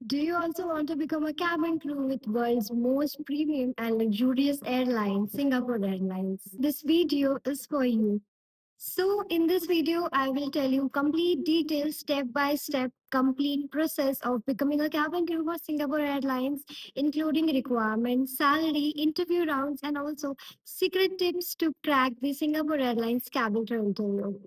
Do you also want to become a cabin crew with world's most premium and luxurious airline, Singapore Airlines? This video is for you. So in this video, I will tell you complete details, step by step, complete process of becoming a cabin crew for Singapore Airlines, including requirements, salary, interview rounds, and also secret tips to crack the Singapore Airlines cabin crew interview.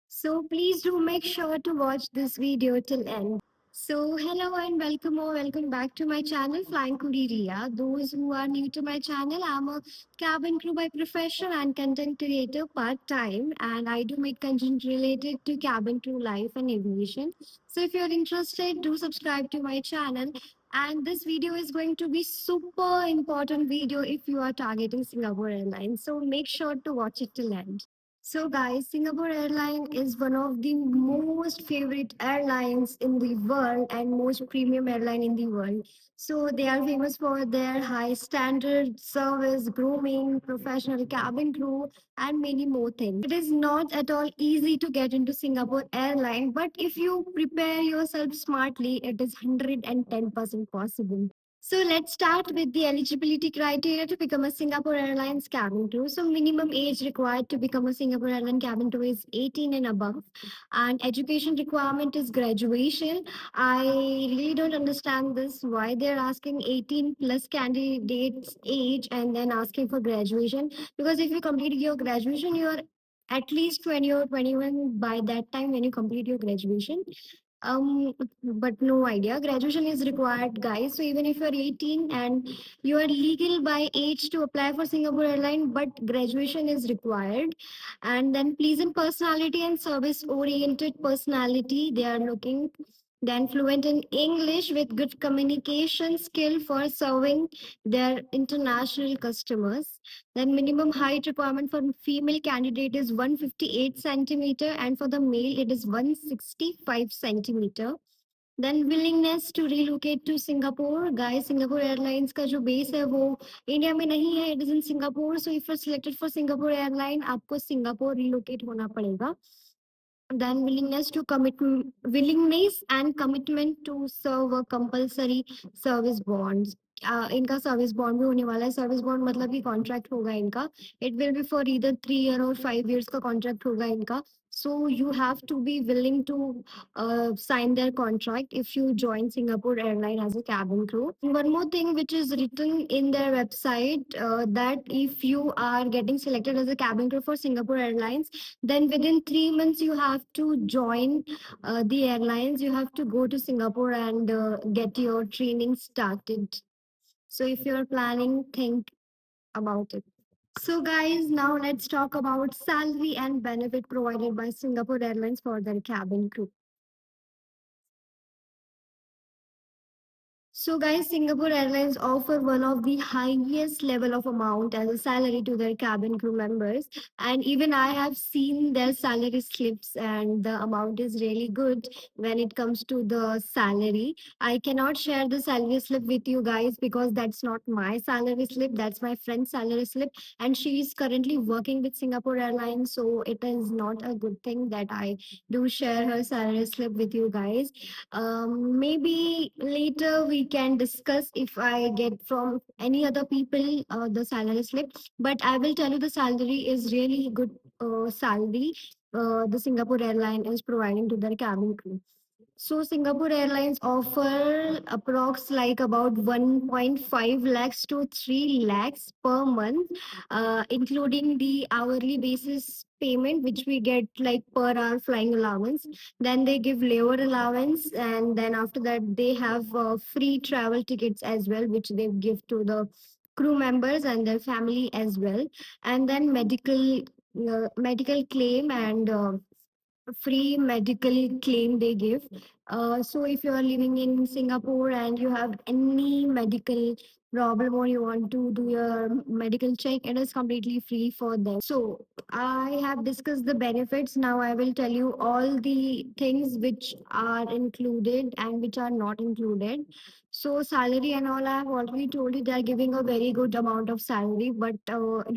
So please do make sure to watch this video till end. So hello and welcome or welcome back to my channel Flying Kuriria. Those who are new to my channel, I'm a cabin crew by profession and content creator part-time, and I do make content related to cabin crew life and aviation. So if you're interested, do subscribe to my channel. And this video is going to be super important video if you are targeting Singapore Airlines. So make sure to watch it till end. So, guys, Singapore Airline is one of the most favorite airlines in the world and most premium airline in the world. So, they are famous for their high standard service, grooming, professional cabin crew, and many more things. It is not at all easy to get into Singapore Airline, but if you prepare yourself smartly, it is 110% possible. So let's start with the eligibility criteria to become a Singapore Airlines cabin crew. So minimum age required to become a Singapore Airlines cabin crew is 18 and above, and education requirement is graduation. I really don't understand this why they're asking 18 plus candidates age and then asking for graduation, because if you complete your graduation, you are at least 20 or 21 by that time when you complete your graduation. But no idea. Graduation is required, guys. So even if you're 18 and you are legal by age to apply for Singapore Airline, but graduation is required. And then pleasant personality and service-oriented personality, they are looking. Then fluent in English with good communication skill for serving their international customers. Then minimum height requirement for female candidate is 158 centimeter and for the male it is 165 centimeter. Then willingness to relocate to Singapore. Guys, Singapore Airlines का जो base है वो India में नहीं है, it is in Singapore. So if you're selected for Singapore Airline, आपको Singapore relocate होना पड़ेगा. Then willingness and commitment to serve a compulsory service bonds. इनका सर्विस बॉन्ड भी होने वाला है. सर्विस बॉन्ड मतलब कि कॉन्ट्रैक्ट होगा इनका. It will be for either 3 year और 5 years का कॉन्ट्रैक्ट होगा इनका. So you have to be willing to sign their contract if you join Singapore Airline as a cabin crew. One more thing which is written in their website, that if you are getting selected as a cabin crew for Singapore Airlines, then within 3 months you have to join the airlines. You have to go to Singapore and get your training started. So if you're planning, think about it. So, guys, now let's talk about salary and benefit provided by Singapore Airlines for their cabin crew. So, guys, Singapore Airlines offer one of the highest level of amount as a salary to their cabin crew members. And even I have seen their salary slips, and the amount is really good when it comes to the salary. I cannot share the salary slip with you guys because that's not my salary slip. That's my friend's salary slip. And she is currently working with Singapore Airlines. So, it is not a good thing that I do share her salary slip with you guys. Maybe later we can discuss if I get from any other people the salary slip. But I will tell you the salary is really good salary. The Singapore airline is providing to their cabin crew. So Singapore Airlines offer approx like about 1.5 lakhs to 3 lakhs per month, including the hourly basis payment, which we get like per hour flying allowance. Then they give layover allowance, and then after that they have free travel tickets as well, which they give to the crew members and their family as well. And then medical claim and free medical claim they give. So if you are living in Singapore and you have any medical problem or you want to do your medical check, it is completely free for them. So I have discussed the benefits. Now I will tell you all the things which are included and which are not included. So salary and all, I have already told you they are giving a very good amount of salary, but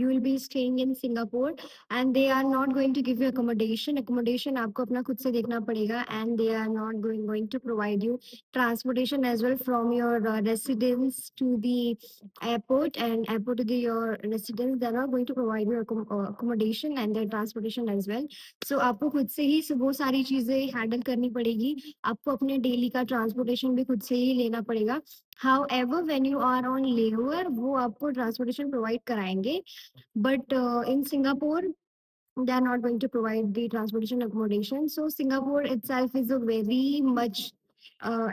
you will be staying in Singapore and they are not going to give you accommodation. Accommodation आपको अपना खुद से देखना पड़ेगा, and they are not going to provide you transportation as well from your residence to the airport and airport to your residence. They are not going to provide you accommodation and their transportation as well. So आपको खुद से ही वो सारी चीजें handle करनी पड़ेगी. आपको अपने डेली का ट्रांसपोर्टेशन भी खुद से ही लेना पड़ेगा. However, when you are on layover, वो आपको ट्रांसपोर्टेशन प्रोवाइड कराएंगे. But in Singapore, they are not going to provide the transportation accommodation. So Singapore itself is a very much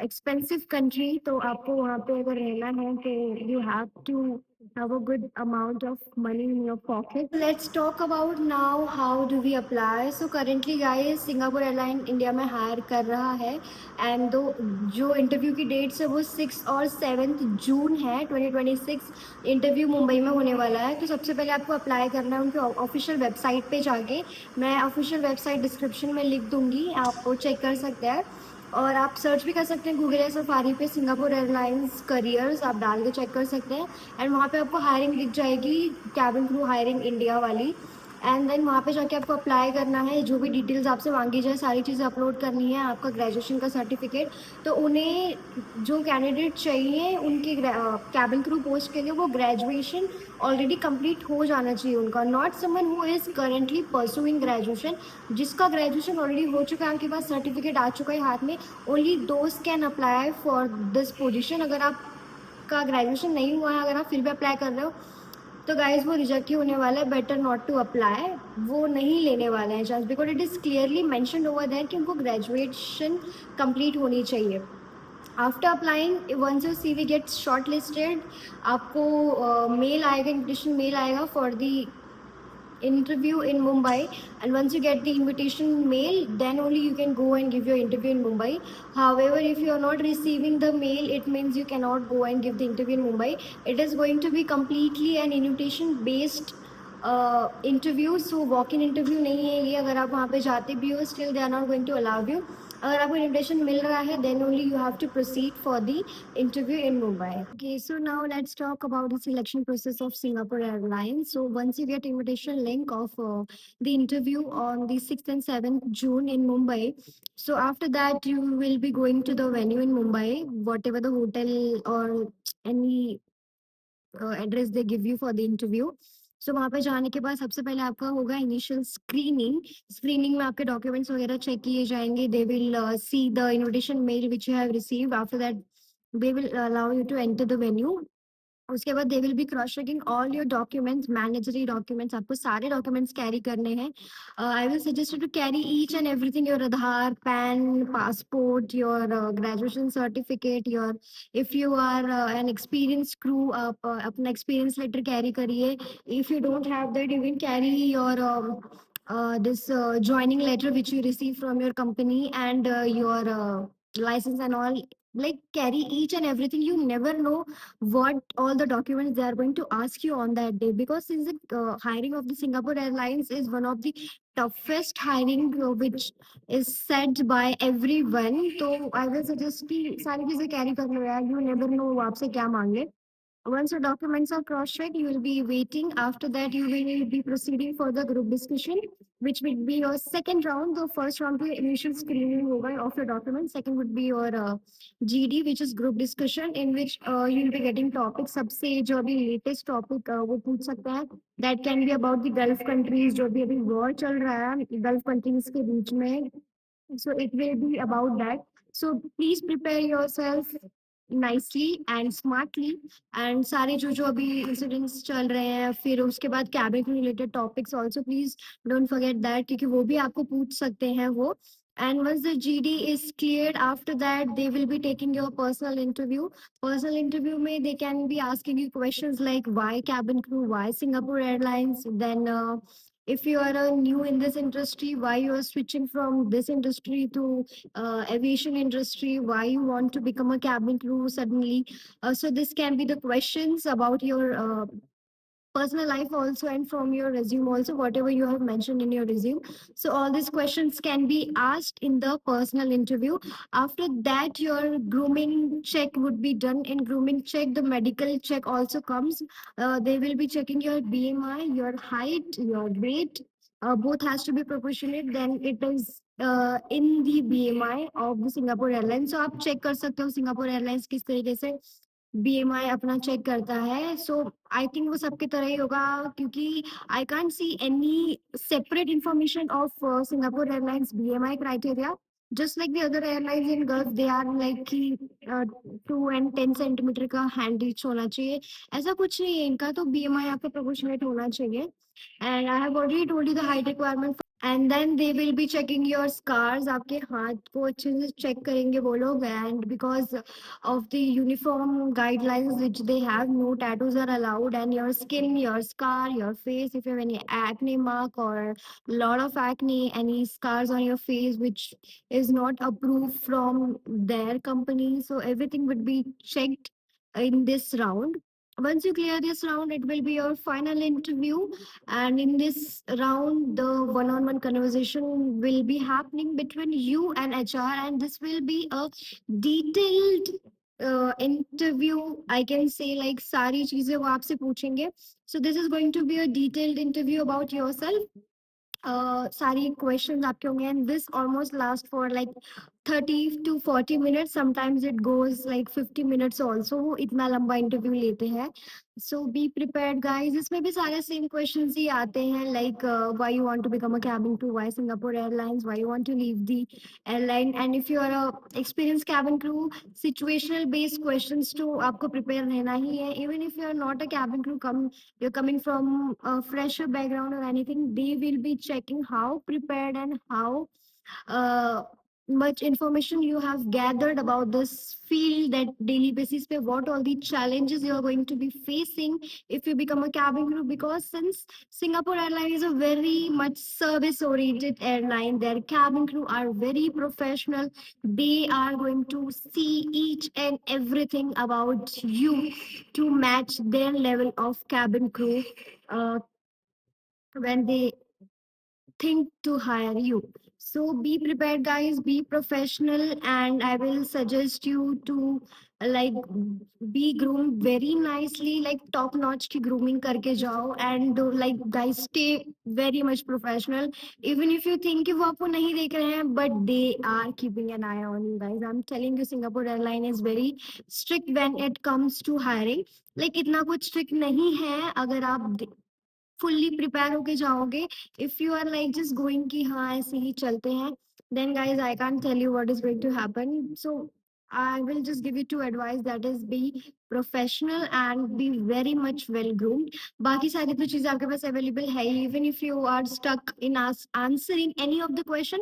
expensive country. तो आपको वहाँ पे अगर रहना है तो you have to have a good amount of money in your pocket. Let's talk about now how do we apply. So currently guys, Singapore Airline India में hire कर रहा है and दो जो इंटरव्यू की डेट्स है वो 6 और 7 जून है 2026. इंटरव्यू मुंबई में होने वाला है. तो सबसे पहले आपको अप्लाई करना है उनके ऑफिशियल वेबसाइट पे जाके. मैं ऑफिशियल वेबसाइट डिस्क्रिप्शन में लिख दूंगी, आप वो चेक कर सकते हैं. और आप सर्च भी कर सकते हैं गूगल या सफारी पे सिंगापुर एयरलाइंस करियर्स आप डाल के चेक कर सकते हैं. एंड वहाँ पे आपको हायरिंग दिख जाएगी, कैबिन क्रू हायरिंग इंडिया वाली. एंड देन वहाँ पे जाके आपको अप्लाई करना है. जो भी डिटेल्स आपसे मांगी जाए सारी चीज़ें अपलोड करनी है, आपका ग्रेजुएशन का सर्टिफिकेट. तो उन्हें जो कैंडिडेट चाहिए उनके कैबिन क्रू पोस्ट के लिए वो ग्रेजुएशन ऑलरेडी कंप्लीट हो जाना चाहिए उनका. Not someone who is currently pursuing graduation. जिसका ग्रेजुएशन ऑलरेडी हो चुका है, उनके पास सर्टिफिकेट आ चुका है हाथ में, only those can apply for this position. अगर आपका ग्रेजुएशन नहीं हुआ है, अगर आप फिर भी अप्लाई कर रहे हो तो गाइज वो रिजेक्ट ही होने वाला है. Better not to apply. वो नहीं लेने वाले हैं chance, because it is clearly mention over there कि उनको ग्रेजुएशन कंप्लीट होनी चाहिए. After applying once your CV gets shortlisted, आपको मेल आएगा, इन्विटेशन मेल आएगा for the interview in Mumbai. And once you get the invitation mail, then only you can go and give your interview in Mumbai. However, if you are not receiving the mail, it means you cannot go and give the interview in Mumbai. It is going to be completely an invitation based interview. So walk in interview नहीं है ये. अगर आप वहाँ पे जाते भी हो, still they are not going to allow you. अगर आपको इन्विटेशन मिल रहा है, then only you have to proceed for the interview in Mumbai. Okay, so now let's talk about the selection process of Singapore Airlines. So once you get invitation link of the interview on the 6th and 7th June in Mumbai, so after that you will be going to the venue in Mumbai, whatever the hotel or any address they give you for the interview. So वहाँ पे जाने के बाद सबसे पहले आपका होगा initial screening. Screening में आपके डॉक्यूमेंट्स वगैरह चेक किए जाएंगे. They will see the invitation mail which you have received. After that they will allow you to enter the venue. उसके बाद they will be cross checking all your documents, mandatory documents. आपको सारे documents carry करने हैं. I will suggest to carry each and everything. Your Aadhaar, PAN, passport, your graduation certificate, your if you are an experience crew, आप अपना experience letter carry करिए. If you don't have that, you can carry your this joining letter which you receive from your company and your license and all. Like carry each and everything. You never know what all the documents they are going to ask you on that day, because since the hiring of the Singapore Airlines is one of the toughest hiring which is said by everyone. तो I will suggest कि सारी चीजें carry कर लो यार. You never know वो आपसे क्या मांगे. Once your documents are cross-checked, you will be waiting. After that, you will be proceeding for the group discussion, which will be your second round. The first round the initial screening होगा of your documents. Second would be your GD, which is group discussion, in which you will be getting topics. सबसे जो अभी latest topic वो पूछ सकते हैं. That can be about the Gulf countries. जो भी अभी war चल रहा है Gulf countries के बीच में. So it will be about that. So please prepare yourself nicely and smartly. And सारे जो जो अभी इंसिडेंट्स चल रहे हैं, फिर उसके बाद cabin related topics also please don't forget that, क्योंकि वो भी आपको पूछ सकते हैं वो. And once the GD is cleared, after that they will be taking your personal interview. Personal interview may they can be asking you questions like why cabin crew, why Singapore Airlines, then if you are new in this industry, why you are switching from this industry to aviation industry, why you want to become a cabin crew suddenly. So this can be the questions about your personal life also and from your resume also, whatever you have mentioned in your resume. So all these questions can be asked in the personal interview. After that, your grooming check would be done. In grooming check, the medical check also comes. They will be checking your BMI, your height, your weight. Both has to be proportionate. Then it is in the BMI of the Singapore Airlines. So आप check कर सकते हो Singapore Airlines किस तरीके से BMI अपना check करता है. सो आई थिंक वो सबकी तरह ही होगा, क्योंकि I can't see any separate information of Singapore Airlines BMI criteria. Just like the other airlines in Gulf, they are like कि 2 and 10 सेंटीमीटर का हैंड रीच होना चाहिए. ऐसा कुछ नहीं है इनका, तो BMI आपका प्रोपोर्शनेट होना चाहिए. And I have already told you the height requirement. And then they will be checking your scars. आपके हाथ को अच्छे से check करेंगे वो लोग. And because of the uniform guidelines which they have, no tattoos are allowed. And your skin, your scar, your face, if you have any acne mark or lot of acne, any scars on your face which is not approved from their company, so everything would be checked in this round. Once you clear this round, it will be your final interview. And in this round, the one-on-one conversation will be happening between you and HR, and this will be a detailed interview. I can say like सारी चीजें वो आपसे पूछेंगे. So this is going to be a detailed interview about yourself. सारी questions आपके होंगे, and this almost last for like 30 to 40 minutes. Sometimes it goes like 50 minutes also. वो इतना लंबा इंटरव्यू लेते हैं. So be prepared guys. इसमें भी सारे same questions ही आते हैं, like why you want to become a cabin crew, why Singapore Airlines, why you want to leave the airline, and if you are a experienced cabin crew, situational based questions to आपको prepare रहना ही है. Even if you are not a cabin crew, you're coming from a fresher background or anything, they will be checking how prepared and how uh, much information you have gathered about this field, that daily basis pe what all the challenges you are going to be facing if you become a cabin crew. Because since Singapore Airlines is a very much service oriented airline, their cabin crew are very professional. They are going to see each and everything about you to match their level of cabin crew uh, when they think to hire you. So be prepared, guys. Be professional, and I will suggest you to like be groomed very nicely, like top notch ki grooming karke jao. And like guys, stay very much professional. Even if you think कि वो आपको नहीं देख रहे हैं, but they are keeping an eye on you, guys. I'm telling you, Singapore Airline is very strict when it comes to hiring. Like इतना कुछ strict नहीं है अगर आप फुल्ली प्रिपेयर होके जाओगे. If you are like just going कि हाँ ऐसे ही चलते हैं, then guys I can't tell you what is going to happen. So I will just give you two advice, that is be professional and be very much well groomed. बाकी सारी तो चीजें आपके पास अवेलेबल है. Even if you are stuck in answering any of the question,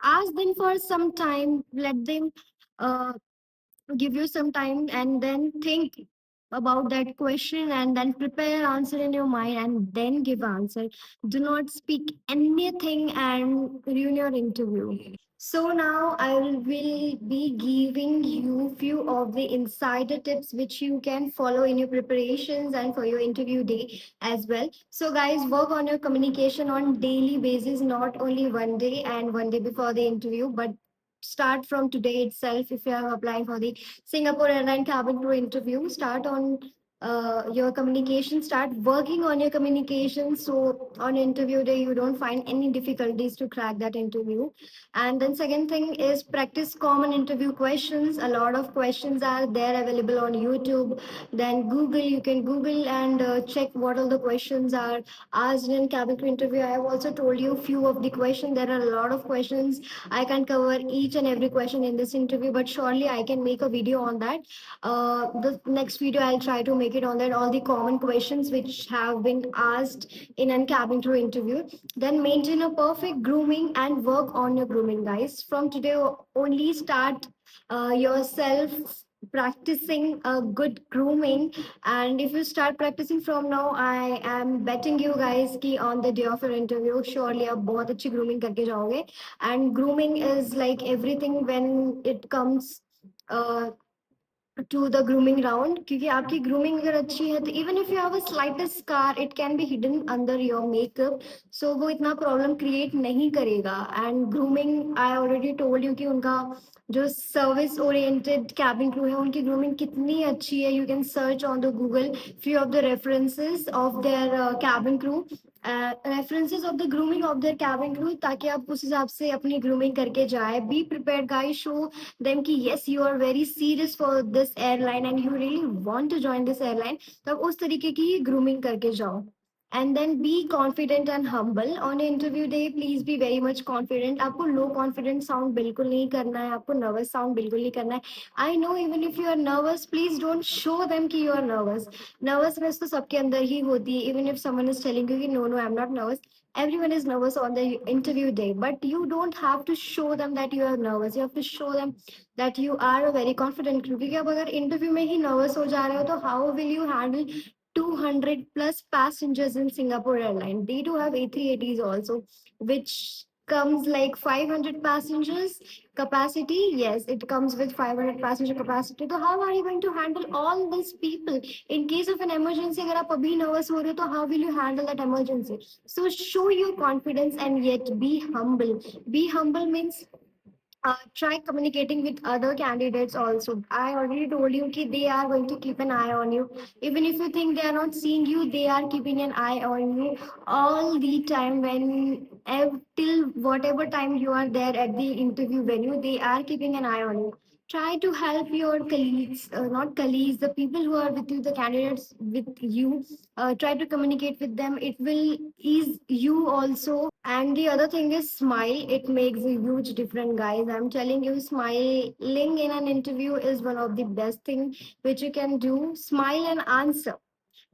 ask them for some time, let them uh, give you some time, and then think about that question and then prepare answer in your mind and then give answer. Do not speak anything and ruin your interview. So now I will be giving you few of the insider tips which you can follow in your preparations and for your interview day as well. So guys, work on your communication on daily basis, not only one day and one day before the interview, but start from today itself. If you are applying for the Singapore Airline cabin crew interview, start on your communication, start working on your communication, so on interview day you don't find any difficulties to crack that interview. And then second thing is practice common interview questions. A lot of questions are there available on YouTube. Then Google, you can Google and check what all the questions are asked in cabin crew interview. I have also told you few of the questions. There are a lot of questions. I can't cover each and every question in this interview, but surely I can make a video on that. The next video I'll try to make it on that, all the common questions which have been asked in a cabin crew interview. Then maintain a perfect grooming and work on your grooming, guys. From today only, start yourself practicing a good grooming. And if you start practicing from now, I am betting you guys कि on the day of your interview surely आप बहुत अच्छी grooming करके जाओगे. And grooming is like everything when it comes uh, to the grooming round, क्योंकि आपकी grooming अगर अच्छी है तो even if you have a slightest scar it can be hidden under your makeup, so वो इतना प्रॉब्लम क्रिएट नहीं करेगा। And grooming I already told you कि उनका जो सर्विस ओरिएंटेड कैबिन क्रू है उनकी ग्रूमिंग कितनी अच्छी है। You can search on the Google few of the references of their cabin crew, references of the grooming of their cabin crew, ताकि आप उस हिसाब से अपनी ग्रूमिंग करके जाए। Be prepared guys, show them कि yes you are very serious for this airline and you really want to join this airline, तब उस तरीके की ग्रूमिंग करके जाओ। And then be confident and humble on interview day, please be very much confident. आपको low confident sound बिल्कुल नहीं करना है, आपको नर्वस साउंड बिल्कुल नहीं करना है। I know even if you are nervous please don't show them कि यू आर नर्वस। नर्वसनेस तो सबके अंदर ही होती है, even if someone is telling you कि no no I am not nervous, everyone is nervous on the interview day, but you don't have to show them that you are nervous. You have to show them that you are a very confident crew, क्योंकि अब अगर interview में ही nervous हो जा रहे हो तो how will you handle 200 plus passengers in Singapore Airline? They do have A380s also, which comes like 500 passengers capacity. Yes, it comes with 500 passenger capacity. So how are you going to handle all these people in case of an emergency? अगर आप अभी nervous हो रहे हो तो how will you handle that emergency? So show your confidence and yet be humble. Be humble means try communicating with other candidates also. I already told you that they are going to keep an eye on you. Even if you think they are not seeing you, they are keeping an eye on you all the time. Till whatever time you are there at the interview venue, they are keeping an eye on you. Try to help your colleagues, not colleagues, the people who are with you, the candidates with you. Try to communicate with them. It will ease you also. And the other thing is smile. It makes a huge difference, guys. I'm telling you, smiling in an interview is one of the best thing which you can do. Smile and answer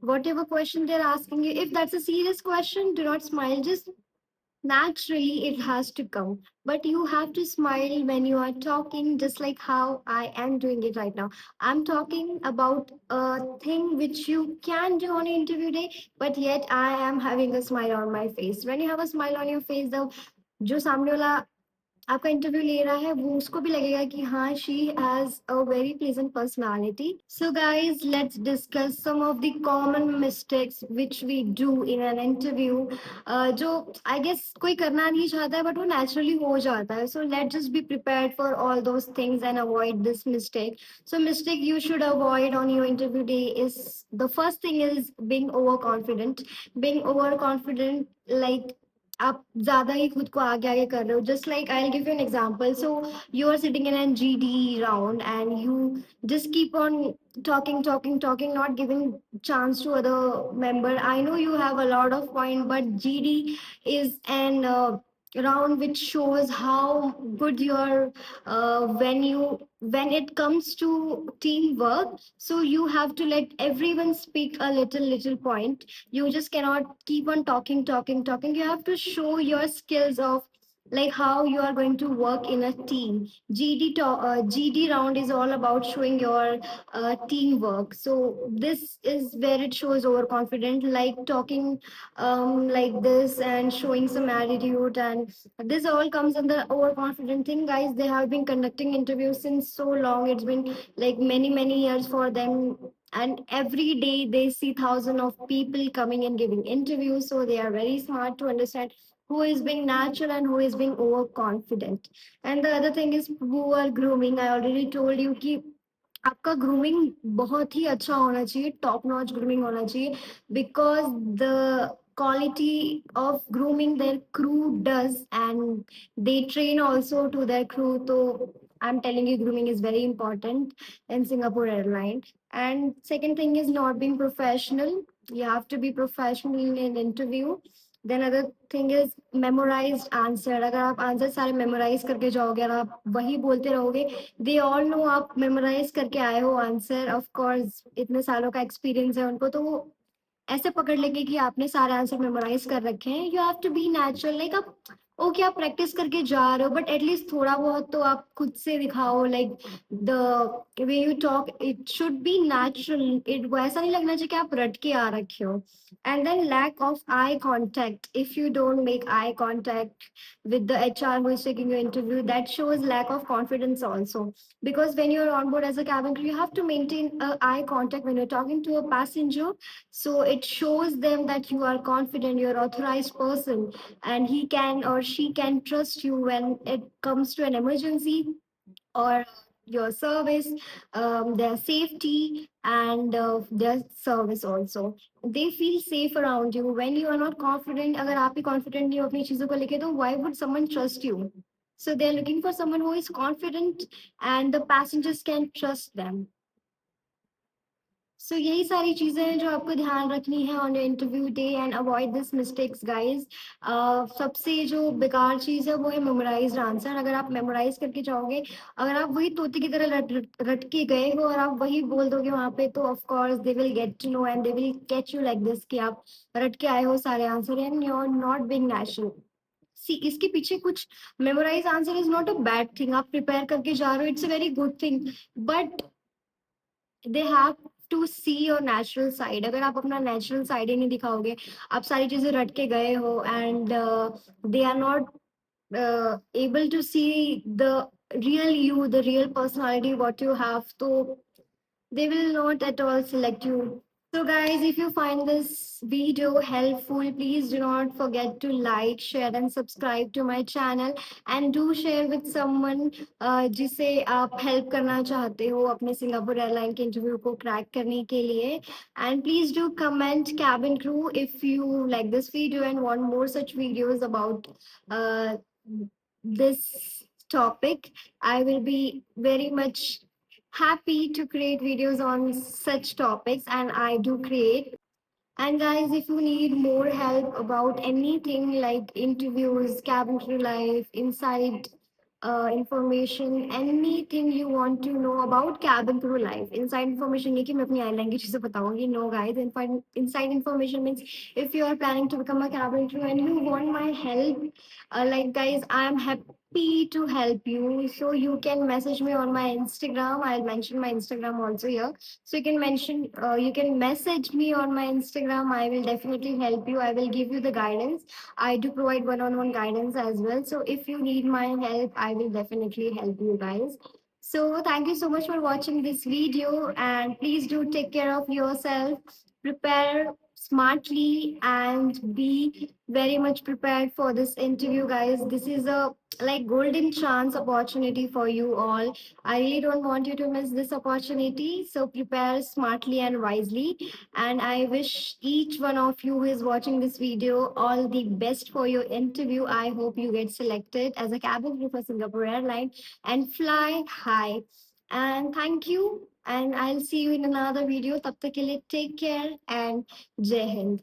whatever question they're asking you. If that's a serious question, do not smile. Just naturally, it has to come. But you have to smile when you are talking, just like how I am doing it right now. I'm talking about a thing which you can do on an interview day, but yet I am having a smile on my face. When you have a smile on your face, the जो सामने वाला आपका interview ले रहा है वो उसको भी लगेगा कि हाँ she has a very pleasant personality. So guys let's discuss some of the common mistakes which we do in an interview, जो आई गेस कोई करना नहीं चाहता है बट वो नेचुरली हो जाता है। So let just be prepared for all those things and avoid this mistake. So mistake you should avoid on your interview day is, the first thing is being over confident. Being over confident like आप ज्यादा ही खुद को आगे आगे कर रहे हो। Just like I give you an example, so you are sitting in an GD round and you just keep on talking, not giving chance to other member. I know you have a lot of point, but GD is an round which shows how good your when it comes to teamwork. So you have to let everyone speak a little point. You just cannot keep on talking. You have to show your skills of like how you are going to work in a team. GD round is all about showing your teamwork. So this is where it shows overconfident, like talking like this and showing some attitude, and this all comes under overconfident thing. Guys, they have been conducting interviews since so long. It's been like many years for them, and every day they see thousands of people coming and giving interviews, so they are very smart to understand who is being natural and who is being overconfident. And the other thing is poor grooming. I already told you कि आपका grooming बहुत ही अच्छा होना चाहिए, top notch grooming होना चाहिए, because the quality of grooming their crew does, and they train also to their crew. So I'm telling you, grooming is very important in Singapore Airline. And second thing is not being professional. You have to be professional in an interview. Then other thing is memorized answer. अगर आप answer सारे memorise करके जाओगे और आप वही बोलते रहोगे, दे ऑल नो आप मेमोराइज करके आए हो आंसर। ऑफ कोर्स इतने सालों का एक्सपीरियंस है उनको, तो वो ऐसे पकड़ लेंगे कि आपने सारे आंसर मेमोराइज कर रखे हैं। You have to be natural, like आप ओके आप प्रैक्टिस करके जा रहे हो बट एटलीस्ट थोड़ा बहुत तो आप खुद से दिखाओ like the way you talk it should be natural it वैसा नहीं लगना चाहिए कि आप रट के आ रखे हो and then lack of eye contact if you don't make eye contact with the HR who is taking your interview, that shows lack of confidence also. Because when you're on board as a cabin crew, you have to maintain eye contact when you're talking to a passenger. So it shows them that you are confident, you're authorized person, and he can or she can trust you when it comes to an emergency or your service, their safety and their service also. They feel safe around you when you are not confident. अगर आप ही confident नहीं हो अपनी चीजों को लेके तो why would someone trust you? So they're looking for someone who is confident and the passengers can trust them. सो यही सारी चीजें हैं जो आपको ध्यान रखनी है on your interview day and avoid this mistakes guys. सबसे जो बेकार चीज है वो है मेमोराइज्ड आंसर। अगर आप मेमोराइज करके जाओगे, अगर आप वही तोते की तरह रट के गए हो और आप वही बोल दोगे वहां पे, तो of course they will get to know and they will catch you like this कि आप रट के आए हो सारे answer and you are not being natural. See इसके पीछे कुछ memorise answer is not a bad thing. आप प्रिपेयर करके जा रहे हो, it's a very good thing, but they have to see your natural side. अगर आप अपना नेचुरल साइड ही नहीं दिखाओगे, आप सारी चीजें रट के गए हो and they are not able to see the real you, the real personality what you have, so they will not at all select you. So, guys, if you find this video helpful, please do not forget to like, share, and subscribe to my channel. And do share with someone जिसे आप help करना चाहते हो अपने Singapore airline के interview को crack करने के लिए. And please do comment cabin crew if you like this video and want more such videos about uh, this topic. I will be very much happy to create videos on such topics, and I do create. And guys, if you need more help about anything like interviews, cabin crew life, inside information, anything you want to know about cabin crew life, inside information, ये कि मैं अपनी airline की चीजें बताऊंगी. No guys, inside information means if you are planning to become a cabin crew and you want my help, like guys, I am happy to help you. So you can message me on my Instagram. I'll mention my Instagram also here. So you can message me on my Instagram. I will definitely help you. I will give you the guidance. I do provide one-on-one guidance as well. So if you need my help, I will definitely help you guys. So thank you so much for watching this video, and please do take care of yourself. Prepare smartly and be very much prepared for this interview, guys. This is a like golden chance opportunity for you all. I really don't want you to miss this opportunity. So prepare smartly and wisely. And I wish each one of you who is watching this video all the best for your interview. I hope you get selected as a cabin crew for Singapore Airlines and fly high. And thank you. And I'll see you in another video. Tab tak ke liye, take care and Jai Hind.